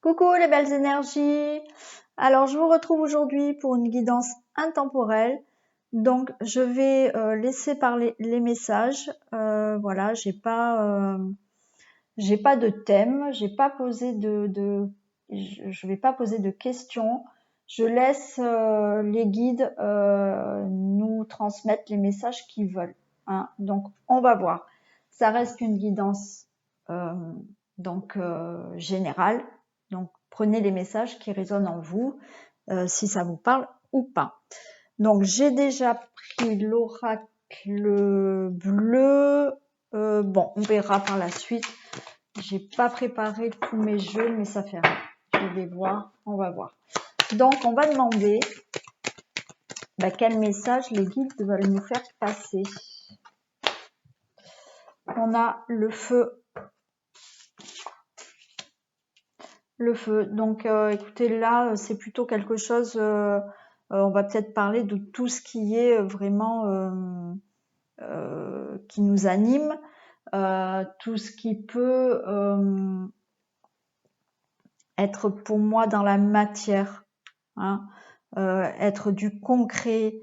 Coucou les belles énergies. Alors je vous retrouve aujourd'hui pour une guidance intemporelle. Donc je vais laisser parler les messages. Voilà, j'ai pas de thème, j'ai pas posé je vais pas poser de questions. Je laisse les guides nous transmettre les messages qu'ils veulent. Hein. Donc on va voir. Ça reste une guidance générale. Donc prenez les messages qui résonnent en vous, si ça vous parle ou pas. Donc j'ai déjà pris l'oracle bleu. Bon, on verra par la suite. J'ai pas préparé tous mes jeux, mais ça fait rien. Je vais voir, on va voir. Donc on va demander quel message les guides veulent nous faire passer. On a le feu. Le feu. Donc écoutez, là c'est plutôt quelque chose, on va peut-être parler de tout ce qui est vraiment qui nous anime, tout ce qui peut être pour moi dans la matière, hein, être du concret,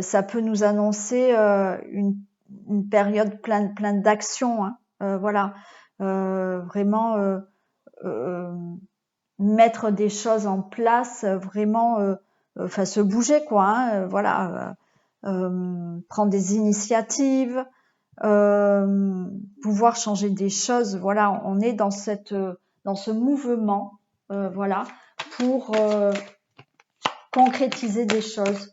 ça peut nous annoncer une période pleine d'actions, hein, voilà, vraiment mettre des choses en place, vraiment, enfin se bouger quoi, hein, voilà, prendre des initiatives, pouvoir changer des choses. Voilà, on est dans ce mouvement, voilà, pour concrétiser des choses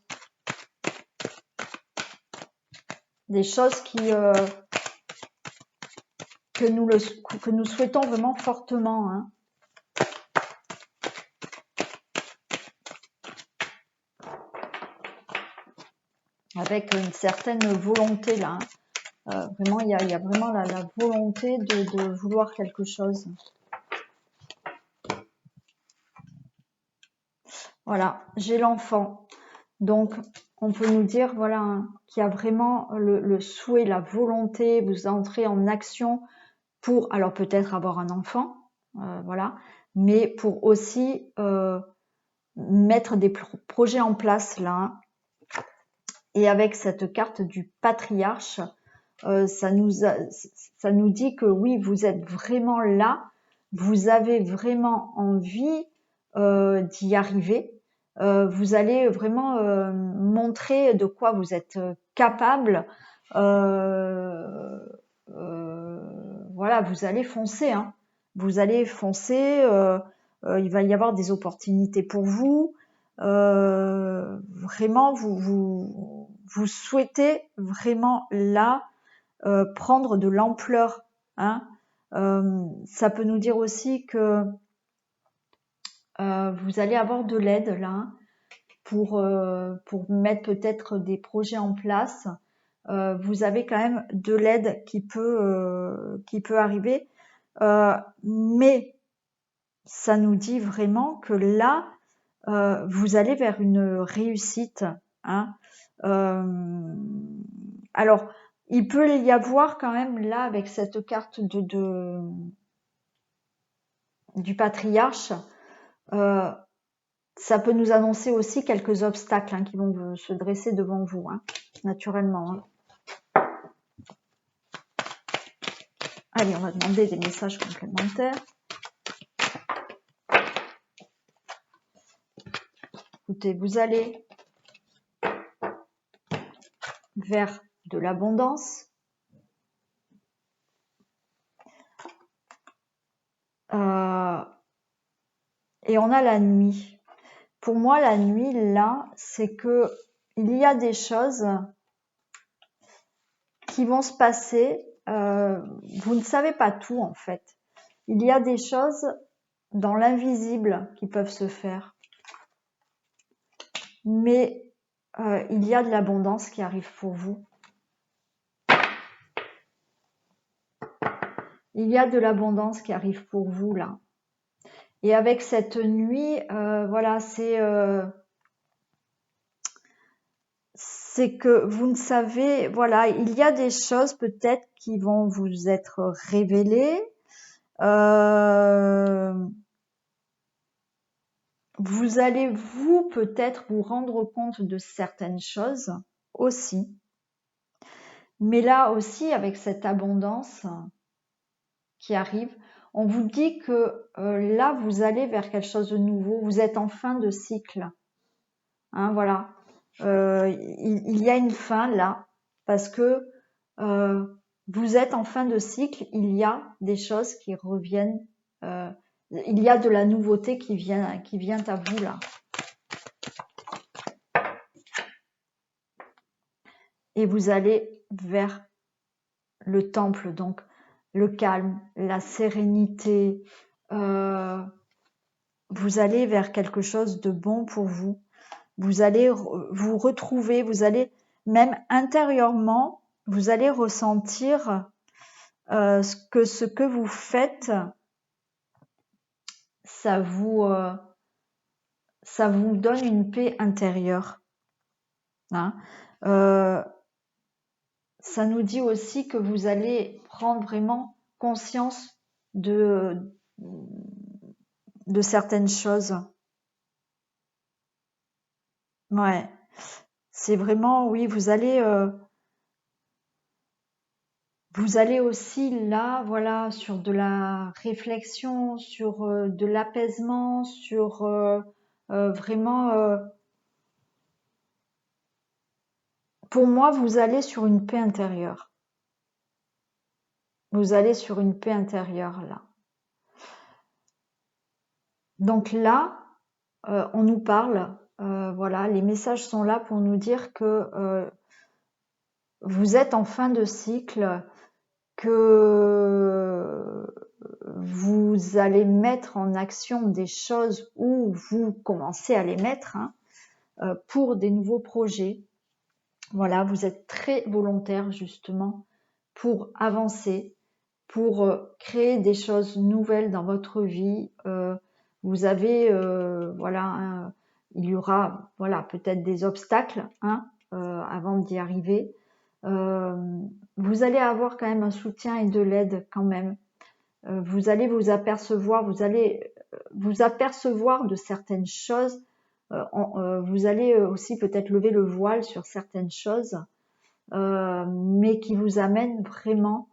que nous souhaitons vraiment fortement. Hein. Avec une certaine volonté là. Hein. Vraiment, il y a vraiment la volonté de vouloir quelque chose. Voilà, j'ai l'enfant. Donc, on peut nous dire, voilà, hein, qu'il y a vraiment le souhait, la volonté, vous entrez en action pour, alors peut-être avoir un enfant, voilà, mais pour aussi mettre des projets en place là. Hein. Et avec cette carte du patriarche, ça nous dit que oui, vous êtes vraiment là, vous avez vraiment envie d'y arriver. Vous allez vraiment montrer de quoi vous êtes capable. Voilà, vous allez foncer. Hein. Vous allez foncer. Il va y avoir des opportunités pour vous. Vraiment, vous souhaitez vraiment là prendre de l'ampleur. Hein. Ça peut nous dire aussi que vous allez avoir de l'aide là. Hein, pour mettre peut-être des projets en place. Vous avez quand même de l'aide qui peut arriver. Mais ça nous dit vraiment que là, vous allez vers une réussite. Hein. Alors, il peut y avoir quand même là, avec cette carte du patriarche, ça peut nous annoncer aussi quelques obstacles hein, qui vont se dresser devant vous, hein, naturellement. Hein. Allez, on va demander des messages complémentaires. Écoutez, vous allez vers de l'abondance. Et on a la nuit. Pour moi, la nuit, là, c'est que il y a des choses qui vont se passer. Vous ne savez pas tout, en fait. Il y a des choses dans l'invisible qui peuvent se faire. Mais il y a de l'abondance qui arrive pour vous. Il y a de l'abondance qui arrive pour vous, là. Et avec cette nuit, voilà, c'est que vous ne savez, voilà, il y a des choses peut-être qui vont vous être révélées. Vous allez vous peut-être vous rendre compte de certaines choses aussi. Mais là aussi, avec cette abondance qui arrive, on vous dit que là, vous allez vers quelque chose de nouveau. Vous êtes en fin de cycle. Hein, voilà. Il y a une fin là, parce que vous êtes en fin de cycle. Il y a des choses qui reviennent. Il y a de la nouveauté qui vient à vous là. Et vous allez vers le temple, donc le calme, la sérénité. Vous allez vers quelque chose de bon pour vous. Vous allez vous retrouver, vous allez même intérieurement, vous allez ressentir ce que vous faites, ça vous donne une paix intérieure. Hein. Ça nous dit aussi que vous allez prendre vraiment conscience de certaines choses. Ouais, c'est vraiment, oui, vous allez aussi là, voilà, sur de la réflexion, sur de l'apaisement, sur vraiment, pour moi, vous allez sur une paix intérieure. Vous allez sur une paix intérieure là. Donc là, on nous parle, voilà, les messages sont là pour nous dire que vous êtes en fin de cycle, que vous allez mettre en action des choses ou vous commencez à les mettre pour des nouveaux projets. Voilà, vous êtes très volontaire justement pour avancer, pour créer des choses nouvelles dans votre vie. Vous avez, voilà, il y aura, voilà, peut-être des obstacles avant d'y arriver. Vous allez avoir quand même un soutien et de l'aide quand même. Vous allez vous apercevoir, de certaines choses. Vous allez aussi peut-être lever le voile sur certaines choses, mais qui vous amènent vraiment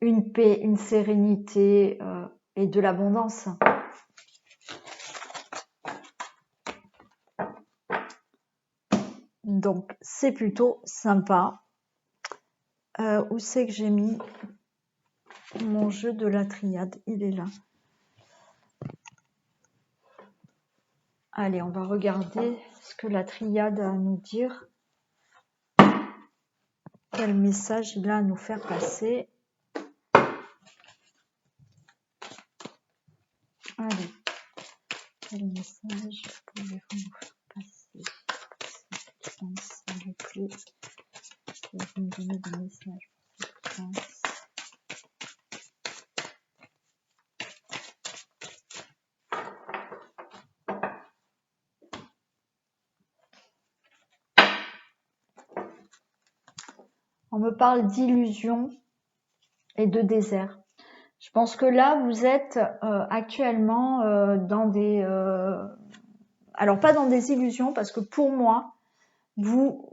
une paix, une sérénité et de l'abondance. Donc c'est plutôt sympa. Où c'est que j'ai mis mon jeu de la triade? Il est là. Allez, on va regarder ce que la triade a à nous dire. Quel message il a à nous faire passer. Allez, quel message pouvez-vous nous faire passer? S'il vous plaît, pouvez-vous me donner des messages pour cette séquence? On me parle d'illusion et de désert. Je pense que là, vous êtes actuellement dans des... alors, pas dans des illusions, parce que pour moi, vous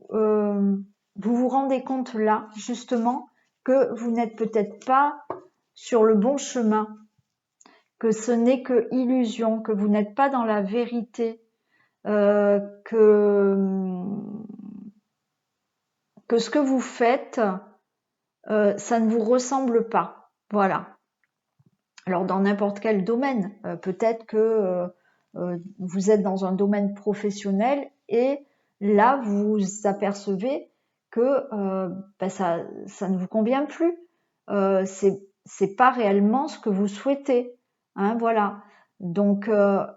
vous rendez compte là, justement, que vous n'êtes peut-être pas sur le bon chemin, que ce n'est que illusion, que vous n'êtes pas dans la vérité, que ce que vous faites, ça ne vous ressemble pas. Voilà. Alors dans n'importe quel domaine, peut-être que vous êtes dans un domaine professionnel et là vous apercevez que ça ne vous convient plus. C'est pas réellement ce que vous souhaitez. Hein, voilà. Donc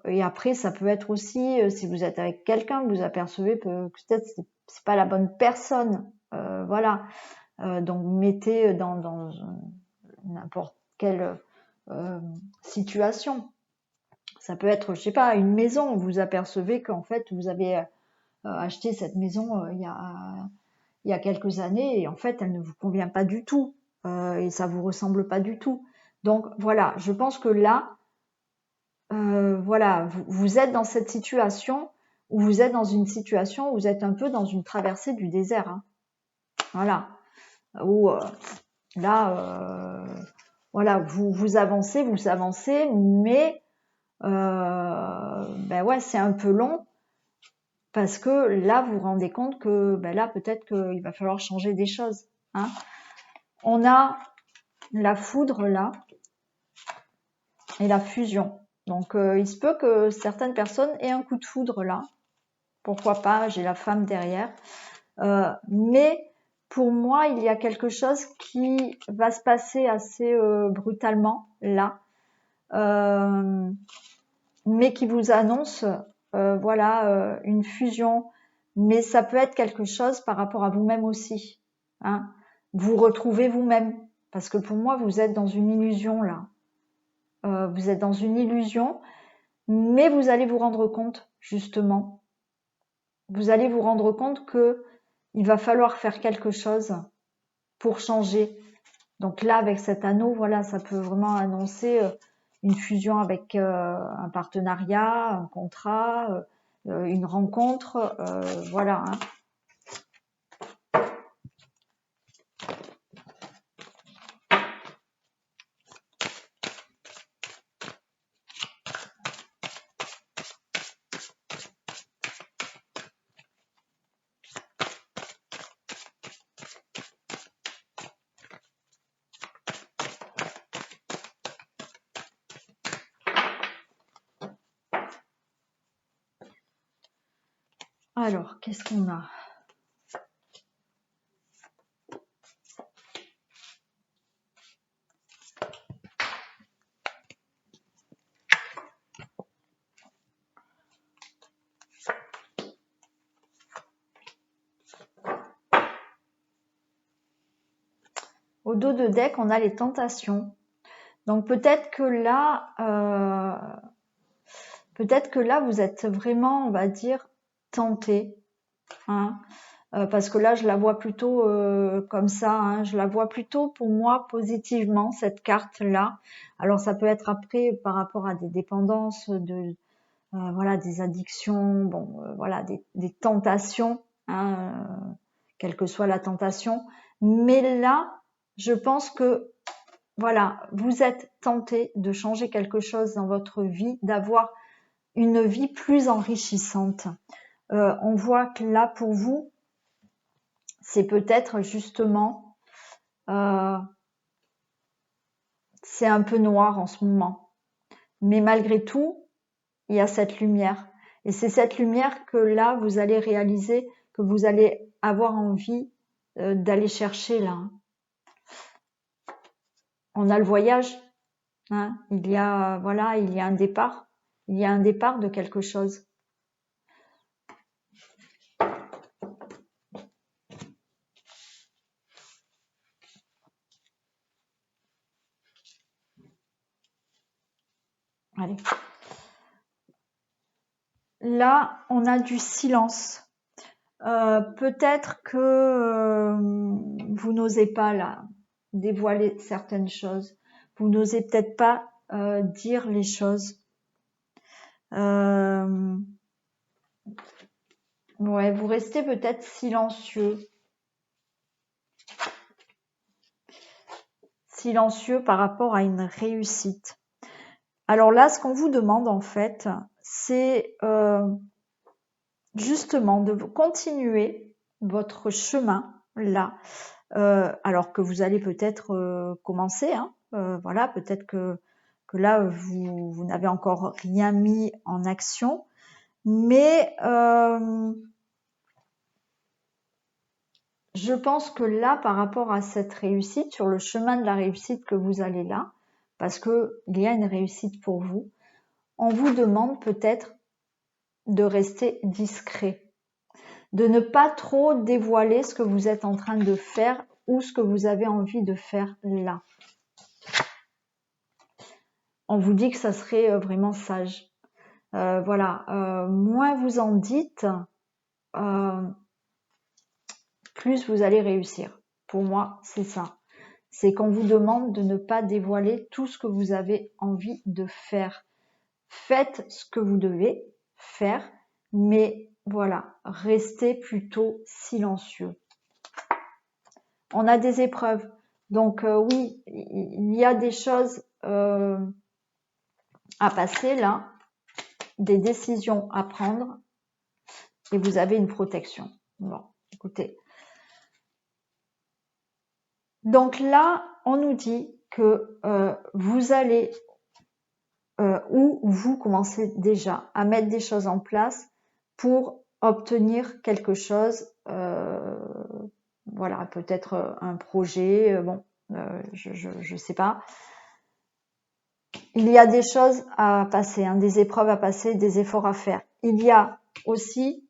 et après ça peut être aussi si vous êtes avec quelqu'un, vous apercevez que peut-être c'est pas la bonne personne. Voilà. Donc mettez dans n'importe quelle situation. Ça peut être, je sais pas, une maison où vous apercevez qu'en fait vous avez acheté cette maison il y a quelques années et en fait elle ne vous convient pas du tout et ça vous ressemble pas du tout. Donc voilà, je pense que là, voilà, vous êtes dans cette situation où vous êtes dans une situation où vous êtes un peu dans une traversée du désert. Hein. Voilà, où là, voilà, vous avancez, mais ben ouais, c'est un peu long parce que là, vous vous rendez compte que ben là, peut-être qu'il va falloir changer des choses. Hein. On a la foudre là et la fusion. Donc, il se peut que certaines personnes aient un coup de foudre là. Pourquoi pas, j'ai la femme derrière. Mais pour moi, il y a quelque chose qui va se passer assez brutalement là. Mais qui vous annonce voilà une fusion, mais ça peut être quelque chose par rapport à vous-même aussi. Hein. Vous retrouvez vous-même, parce que pour moi, vous êtes dans une illusion là. Vous êtes dans une illusion, mais vous allez vous rendre compte, justement. Vous allez vous rendre compte que il va falloir faire quelque chose pour changer. Donc là, avec cet anneau, voilà, ça peut vraiment annoncer une fusion avec un partenariat, un contrat, une rencontre, voilà. Hein. Alors, qu'est-ce qu'on a? Au dos de deck, on a les tentations. Donc peut-être que là, vous êtes vraiment, on va dire, tenté. Hein. Parce que là, je la vois plutôt comme ça. Hein. Je la vois plutôt pour moi positivement, cette carte-là. Alors ça peut être après par rapport à des dépendances, voilà, des addictions, bon, voilà, des tentations, hein, quelle que soit la tentation. Mais là, je pense que voilà, vous êtes tenté de changer quelque chose dans votre vie, d'avoir une vie plus enrichissante. On voit que là, pour vous, c'est peut-être justement, c'est un peu noir en ce moment. Mais malgré tout, il y a cette lumière. Et c'est cette lumière que là, vous allez réaliser, que vous allez avoir envie d'aller chercher là. On a le voyage, hein. Il y a, voilà, il y a un départ. Il y a un départ de quelque chose. Allez. Là, on a du silence. Peut-être que vous n'osez pas là dévoiler certaines choses. Vous n'osez peut-être pas dire les choses. Ouais, vous restez peut-être silencieux. Silencieux par rapport à une réussite. Alors là, ce qu'on vous demande en fait, c'est justement de continuer votre chemin là, alors que vous allez peut-être commencer, hein, voilà, peut-être que là vous n'avez encore rien mis en action, mais je pense que là, par rapport à cette réussite, sur le chemin de la réussite que vous allez là, parce que il y a une réussite pour vous, on vous demande peut-être de rester discret, de ne pas trop dévoiler ce que vous êtes en train de faire ou ce que vous avez envie de faire là. On vous dit que ça serait vraiment sage. Voilà, moins vous en dites, plus vous allez réussir. Pour moi, c'est ça. C'est qu'on vous demande de ne pas dévoiler tout ce que vous avez envie de faire. Faites ce que vous devez faire, mais voilà, restez plutôt silencieux. On a des épreuves. Donc oui, il y a des choses à passer là, des décisions à prendre, et vous avez une protection. Bon, écoutez. Donc là, on nous dit que vous allez ou vous commencez déjà à mettre des choses en place pour obtenir quelque chose, voilà, peut-être un projet, bon, je sais pas. Il y a des choses à passer, hein, des épreuves à passer, des efforts à faire. Il y a aussi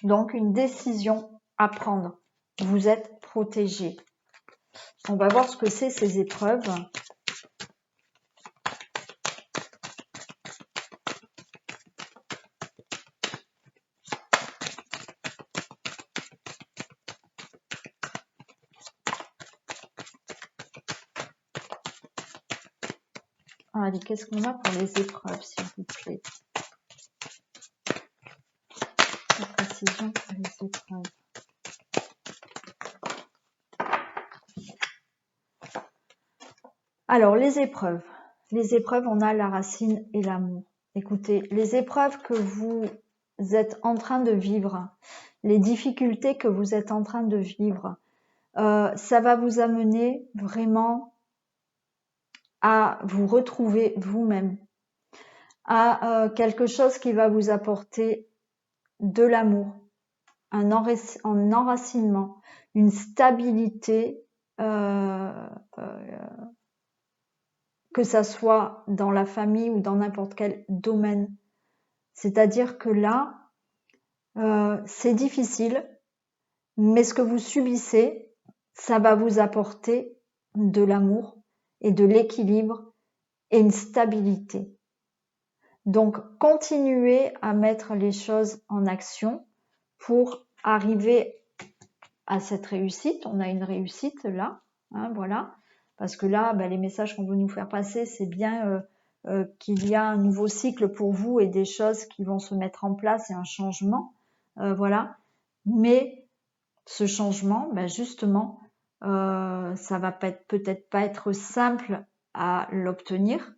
donc une décision à prendre. Vous êtes protégé. On va voir ce que c'est ces épreuves. Allez, qu'est-ce qu'on a pour les épreuves, s'il vous plaît? La précision pour les épreuves. Alors, les épreuves. Les épreuves, on a la racine et l'amour. Écoutez, les épreuves que vous êtes en train de vivre, les difficultés que vous êtes en train de vivre, ça va vous amener vraiment à vous retrouver vous-même, à quelque chose qui va vous apporter de l'amour, un enracinement, une stabilité, que ça soit dans la famille ou dans n'importe quel domaine. C'est-à-dire que là, c'est difficile, mais ce que vous subissez, ça va vous apporter de l'amour et de l'équilibre et une stabilité. Donc, continuez à mettre les choses en action pour arriver à cette réussite. On a une réussite là, hein, voilà. Parce que là, les messages qu'on veut nous faire passer, c'est bien qu'il y a un nouveau cycle pour vous et des choses qui vont se mettre en place et un changement, voilà. Mais ce changement, justement, ça va peut-être pas être simple à l'obtenir,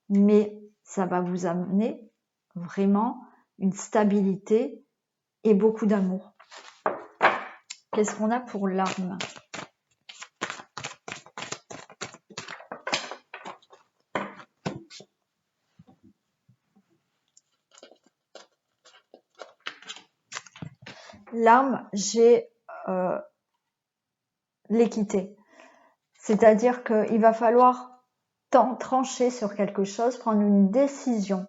mais ça va vous amener vraiment une stabilité et beaucoup d'amour. Qu'est-ce qu'on a pour l'âme? L'âme, j'ai l'équité. C'est-à-dire qu'il va falloir trancher sur quelque chose, prendre une décision.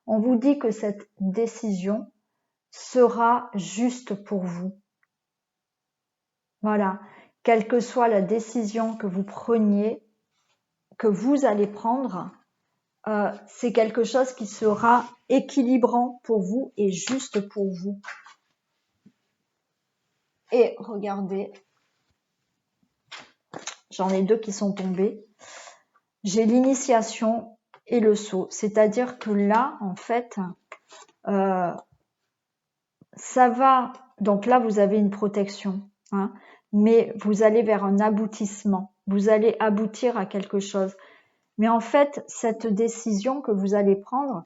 On vous dit que cette décision sera juste pour vous. Voilà. Quelle que soit la décision que vous preniez, que vous allez prendre, c'est quelque chose qui sera équilibrant pour vous et juste pour vous. Et regardez, j'en ai deux qui sont tombés. J'ai l'initiation et le saut. C'est-à-dire que là, en fait, ça va... Donc là, vous avez une protection, hein, mais vous allez vers un aboutissement. Vous allez aboutir à quelque chose. Mais en fait, cette décision que vous allez prendre,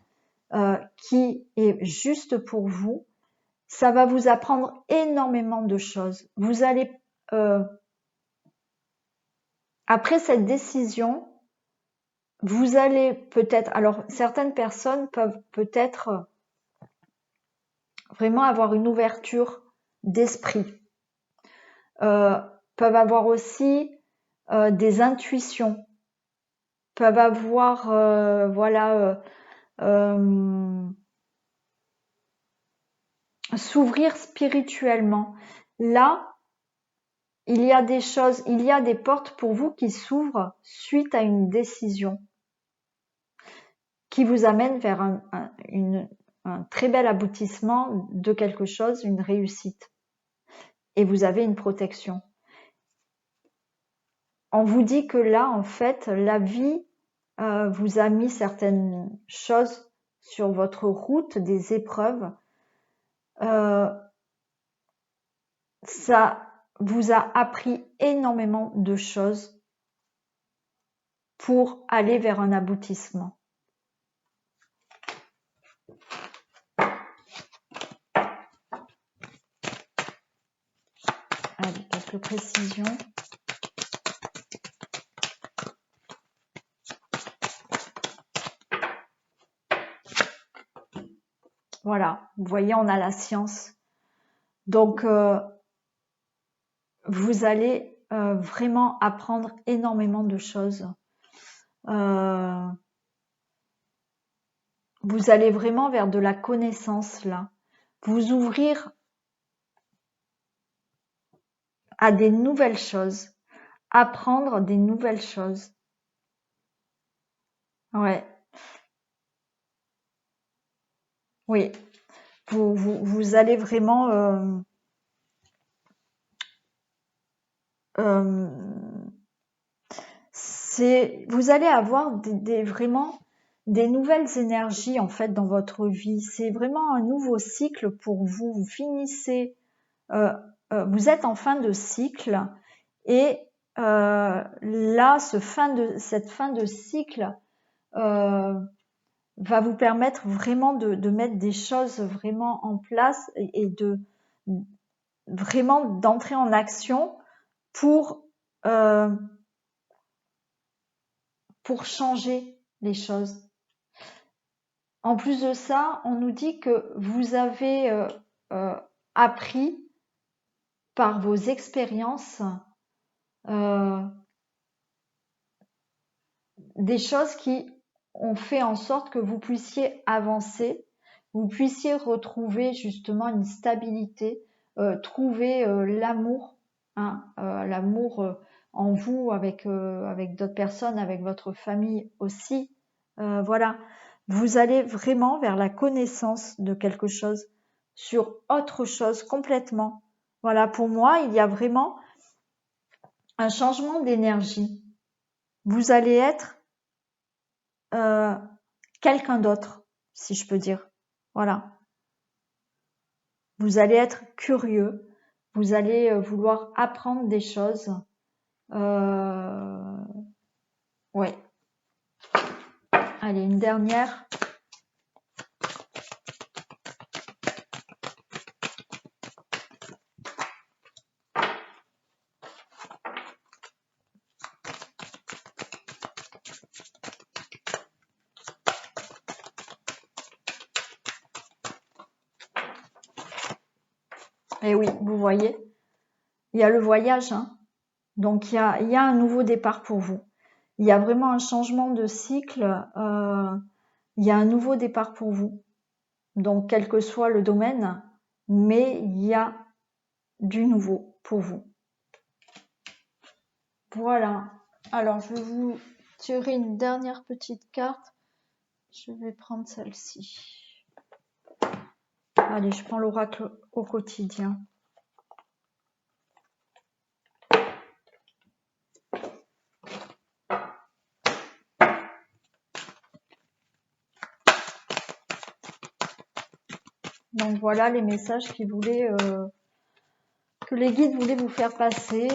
qui est juste pour vous, ça va vous apprendre énormément de choses. Vous allez... après cette décision, vous allez peut-être... Alors, certaines personnes peuvent peut-être vraiment avoir une ouverture d'esprit. Peuvent avoir aussi des intuitions. Peuvent avoir, s'ouvrir spirituellement. Là, il y a des choses, il y a des portes pour vous qui s'ouvrent suite à une décision qui vous amène vers un très bel aboutissement de quelque chose, une réussite. Et vous avez une protection. On vous dit que là, en fait, la vie vous a mis certaines choses sur votre route, des épreuves. Ça vous a appris énormément de choses pour aller vers un aboutissement. Allez, quelques précisions. Voilà, vous voyez, on a la science. Donc, vous allez vraiment apprendre énormément de choses. Vous allez vraiment vers de la connaissance là. Vous ouvrir à des nouvelles choses. Apprendre des nouvelles choses. Ouais. Oui. Vous allez vraiment vous allez avoir vraiment des nouvelles énergies en fait dans votre vie. C'est vraiment un nouveau cycle pour vous. Vous finissez, vous êtes en fin de cycle et là, cette fin de cycle va vous permettre vraiment de mettre des choses vraiment en place et de vraiment d'entrer en action pour changer les choses. En plus de ça, on nous dit que vous avez appris par vos expériences des choses qui ont fait en sorte que vous puissiez avancer, vous puissiez retrouver justement une stabilité, trouver l'amour, hein, l'amour en vous, avec d'autres personnes, avec votre famille aussi. Voilà, vous allez vraiment vers la connaissance de quelque chose, sur autre chose complètement. Voilà, pour moi, il y a vraiment un changement d'énergie. Vous allez être quelqu'un d'autre, si je peux dire. Voilà. Vous allez être curieux, vous allez vouloir apprendre des choses. Ouais. Allez, une dernière. Et oui, vous voyez, il y a le voyage, hein. Donc il y a un nouveau départ pour vous. Il y a vraiment un changement de cycle, il y a un nouveau départ pour vous. Donc quel que soit le domaine, mais il y a du nouveau pour vous. Voilà. Alors je vais vous tirer une dernière petite carte. Je vais prendre celle-ci. Allez, je prends l'oracle au quotidien. Donc voilà les messages qu'ils voulaient, que les guides voulaient vous faire passer.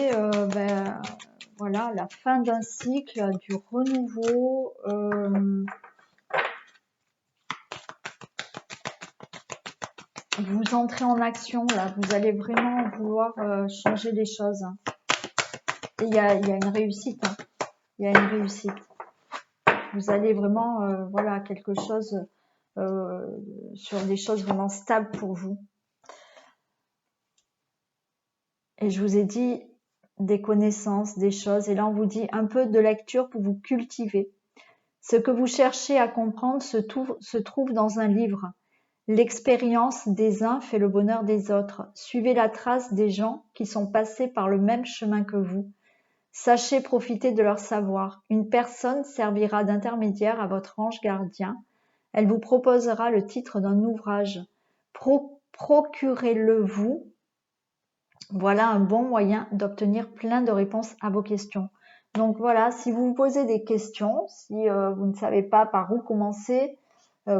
Voilà, la fin d'un cycle, du renouveau. Vous entrez en action là, vous allez vraiment vouloir changer les choses. Et il y a une réussite. Hein. Il y a une réussite. Vous allez vraiment, voilà, quelque chose sur des choses vraiment stables pour vous. Et je vous ai dit des connaissances, des choses. Et là, on vous dit un peu de lecture pour vous cultiver. Ce que vous cherchez à comprendre se trouve dans un livre. L'expérience des uns fait le bonheur des autres. Suivez la trace des gens qui sont passés par le même chemin que vous. Sachez profiter de leur savoir. Une personne servira d'intermédiaire à votre ange gardien. Elle vous proposera le titre d'un ouvrage. Procurez-le vous. Voilà un bon moyen d'obtenir plein de réponses à vos questions. Donc voilà, si vous vous posez des questions, si vous ne savez pas par où commencer,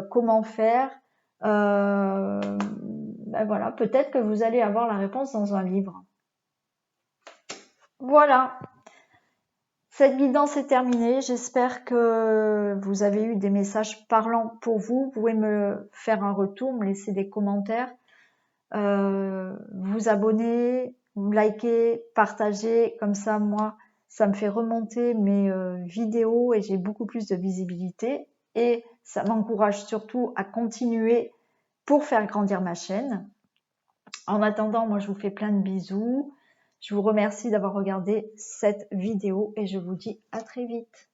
comment faire, ben voilà, peut-être que vous allez avoir la réponse dans un livre. Voilà, cette guidance est terminée. J'espère que vous avez eu des messages parlants pour vous. Vous pouvez me faire un retour, me laisser des commentaires, vous abonner, liker, partager. Comme ça, moi, ça me fait remonter mes vidéos et j'ai beaucoup plus de visibilité. Et ça m'encourage surtout à continuer pour faire grandir ma chaîne. En attendant, moi, je vous fais plein de bisous. Je vous remercie d'avoir regardé cette vidéo et je vous dis à très vite.